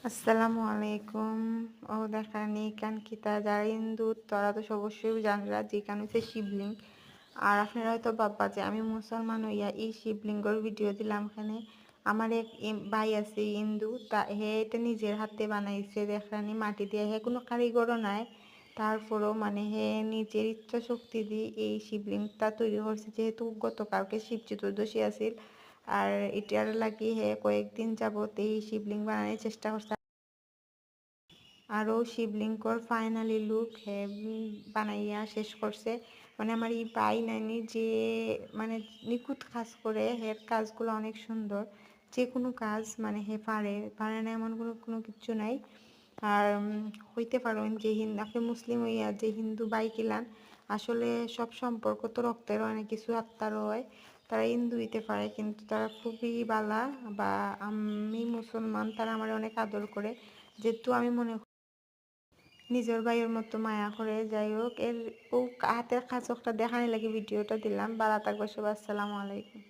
আসসালামু আলাইকুম। ও দেখানি কান কিতা যারা হিন্দু তারা তো অবশ্যই জানরা যে কান হচ্ছে শিবলিঙ্গ। আর আপনারা হয়তো ভাববা যে আমি মুসলমান হইয়া এই শিবলিঙ্গর ভিডিও দিলাম এখানে। আমার এক ভাই আছে হিন্দু, তা হে এটা নিজের হাতে বানাইছে দেখানি মাটি দিয়ে, হে কোনো কারিগরও নাই। তারপরেও মানে হে নিজের ইচ্ছা শক্তি দিয়ে এই শিবলিঙ্গটা তৈরি করছে, যেহেতু গতকালকে শিব চতুর্দশী আছিল। আর এটার লাগি হে কয়েকদিন যাবত এই শিবলিঙ্গ বানানোর চেষ্টা করছে। আরও শিবলিঙ্গর ফাইনালি লুক হে বানাইয়া শেষ করছে। মানে আমার এই ভাই নানি যে মানে নিখুঁত কাজ করে, হের কাজগুলো অনেক সুন্দর। যে কোনো কাজ মানে হে পারে না এমন কোনো কিচ্ছু নাই। আর হইতে পারেন যে আপনি মুসলিম হইয়া যে হিন্দু ভাই কিলান, আসলে সব সম্পর্ক তো রক্তের হয় না, কিছু আত্মারও হয়। তারা হিন্দু হইতে পারে কিন্তু তারা খুবই বালা। বা আমি মুসলমান, তারা আমার অনেক আদর করে, যেহেতু আমি মনে নিজের ভাইয়ের মতো মায়া করে। যাই হোক, এর ও হাতের কাজ একটা দেখানি লাগে ভিডিওটা দিলাম। বালা থাকবে সবাই, আসসালামু আলাইকুম।